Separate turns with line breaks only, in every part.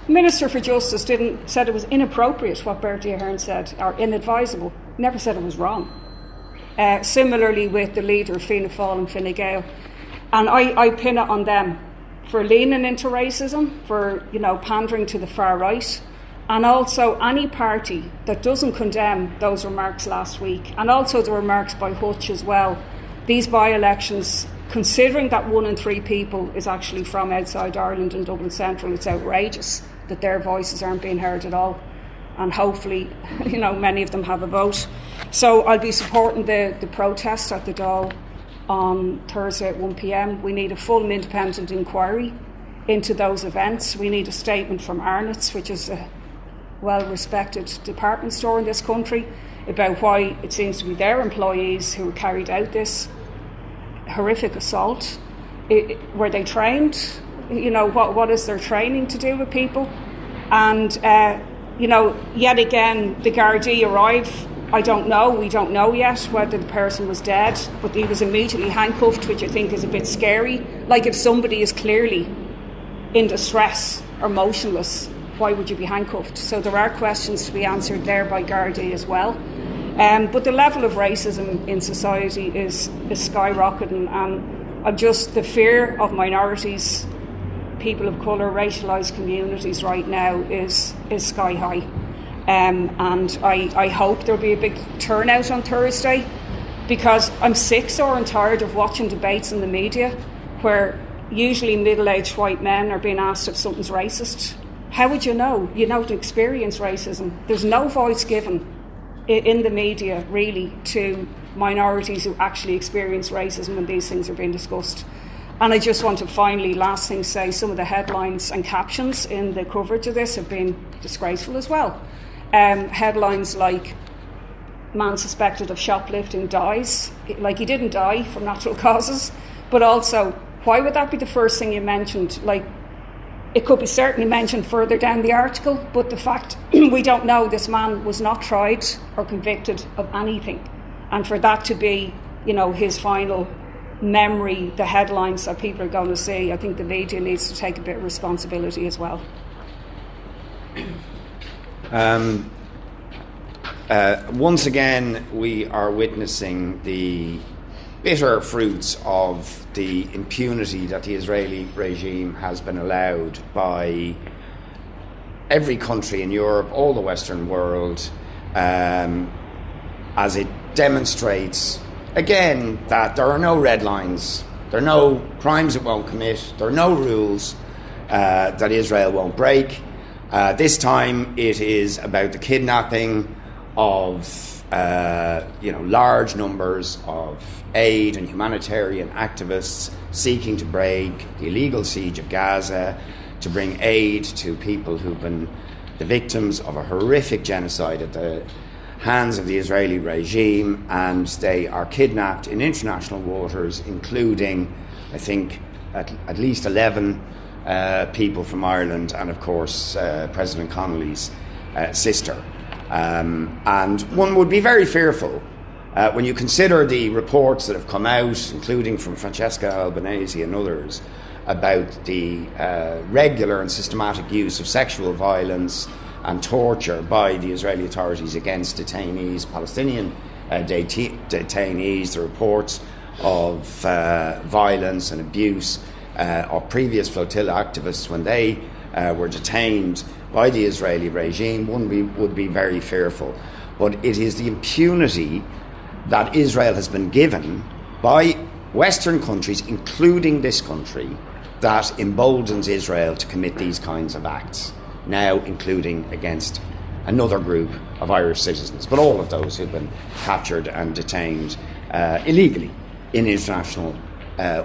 Minister for Justice said it was inappropriate what Bertie Ahern said, or inadvisable. Never said it was wrong. Similarly with the leader, Fianna Fáil and Fine Gael. And I pin it on them for leaning into racism, for pandering to the far right, and also any party that doesn't condemn those remarks last week, and also the remarks by Hutch as well. These by-elections, considering that 1 in 3 people is actually from outside Ireland and Dublin Central, it's outrageous that their voices aren't being heard at all. And hopefully, many of them have a vote. So I'll be supporting the protest at the Dáil on Thursday at 1 p.m. We need a full and independent inquiry into those events. We need a statement from Arnott's, which is a well-respected department store in this country, about why it seems to be their employees who carried out this horrific assault. Were they trained? What is their training to do with people? And, yet again, the Gardaí arrive. I don't know. We don't know yet whether the person was dead, but he was immediately handcuffed, which I think is a bit scary. Like, if somebody is clearly in distress or motionless, why would you be handcuffed? So there are questions to be answered there by Gardaí as well. But the level of racism in society is skyrocketing, and just the fear of minorities, people of colour, racialised communities right now is sky high. And I hope there'll be a big turnout on Thursday, because I'm sick, sore and tired of watching debates in the media where usually middle-aged white men are being asked if something's racist. How would you know? You don't experience racism. There's no voice given in the media, really, to minorities who actually experience racism when these things are being discussed. And I just want to finally, last thing, say some of the headlines and captions in the coverage of this have been disgraceful as well. Headlines like, man suspected of shoplifting dies. Like, he didn't die from natural causes. But also, why would that be the first thing you mentioned? Like, it could be certainly mentioned further down the article, but the fact we don't know, this man was not tried or convicted of anything. And for that to be, his final memory, the headlines that people are going to see, I think the media needs to take a bit of responsibility as well.
Once again, we are witnessing the bitter fruits of the impunity that the Israeli regime has been allowed by every country in Europe, all the Western world, as it demonstrates, again, that there are no red lines, there are no crimes it won't commit, there are no rules that Israel won't break. This time it is about the kidnapping of large numbers of aid and humanitarian activists seeking to break the illegal siege of Gaza, to bring aid to people who've been the victims of a horrific genocide at the hands of the Israeli regime, and they are kidnapped in international waters, including, I think, at least 11 people from Ireland, and of course President Connolly's sister. And one would be very fearful when you consider the reports that have come out, including from Francesca Albanese and others, about the regular and systematic use of sexual violence and torture by the Israeli authorities against detainees, Palestinian detainees, the reports of violence and abuse of previous flotilla activists when they were detained by the Israeli regime. One would be very fearful. But it is the impunity that Israel has been given by Western countries, including this country, that emboldens Israel to commit these kinds of acts, now including against another group of Irish citizens, but all of those who've been captured and detained illegally in international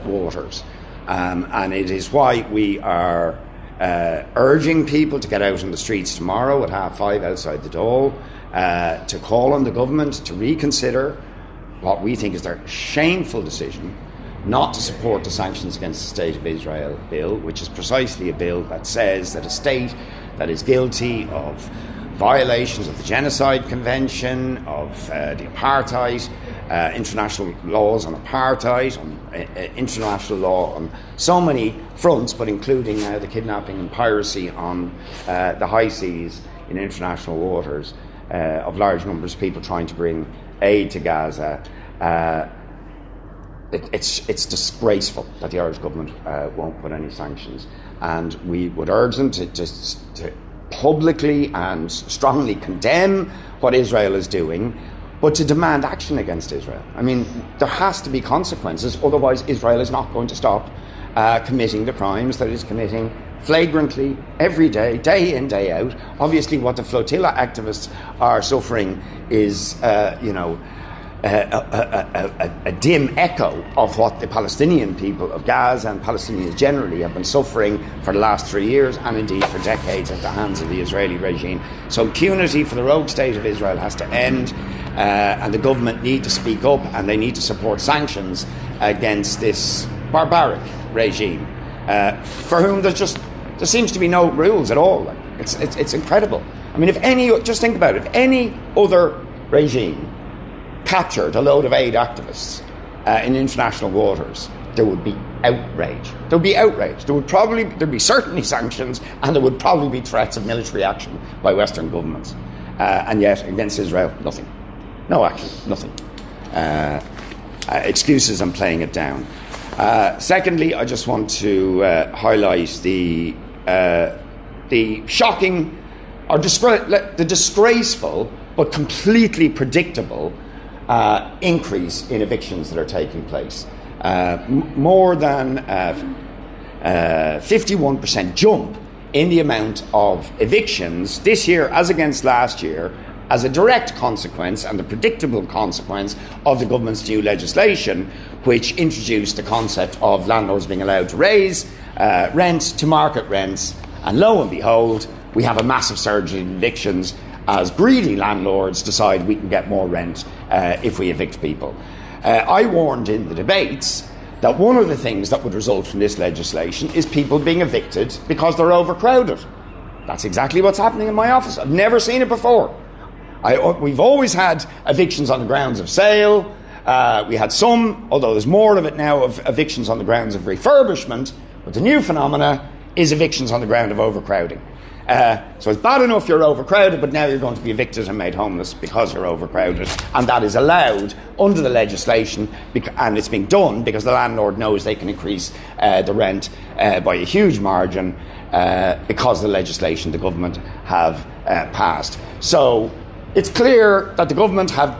waters. And it is why we are urging people to get out on the streets tomorrow at 5:30 outside the Dáil, to call on the government to reconsider what we think is their shameful decision not to support the Sanctions Against the State of Israel bill, which is precisely a bill that says that a state that is guilty of violations of the Genocide Convention, of the apartheid, international laws on apartheid, on international law on so many fronts, but including the kidnapping and piracy on the high seas in international waters of large numbers of people trying to bring aid to Gaza. It's disgraceful that the Irish government won't put any sanctions, and we would urge them to publicly and strongly condemn what Israel is doing, but to demand action against Israel. I mean, there has to be consequences, otherwise Israel is not going to stop committing the crimes that it is committing flagrantly every day, day in, day out. Obviously, what the flotilla activists are suffering is, a dim echo of what the Palestinian people of Gaza and Palestinians generally have been suffering for the last 3 years, and indeed for decades, at the hands of the Israeli regime. So impunity for the rogue state of Israel has to end, and the government need to speak up, and they need to support sanctions against this barbaric regime, for whom there seems to be no rules at all. It's incredible. I mean, just think about it, if any other regime captured a load of aid activists in international waters, there would be outrage. There would be outrage. There'd be certainly sanctions, and there would probably be threats of military action by Western governments. And yet, against Israel, nothing. No action, nothing. Excuses and playing it down. Secondly, I just want to highlight the shocking, or the disgraceful but completely predictable increase in evictions that are taking place. More than 51% jump in the amount of evictions this year as against last year, as a direct consequence and the predictable consequence of the government's new legislation, which introduced the concept of landlords being allowed to raise rent to market rents. And lo and behold, we have a massive surge in evictions as greedy landlords decide we can get more rent if we evict people. I warned in the debates that one of the things that would result from this legislation is people being evicted because they're overcrowded. That's exactly what's happening in my office. I've never seen it before. We've always had evictions on the grounds of sale. We had some, although there's more of it now, of evictions on the grounds of refurbishment. But the new phenomena is evictions on the ground of overcrowding. So it's bad enough you're overcrowded, but now you're going to be evicted and made homeless because you're overcrowded. And that is allowed under the legislation, and it's being done because the landlord knows they can increase the rent by a huge margin because of the legislation the government have passed. So it's clear that the government have done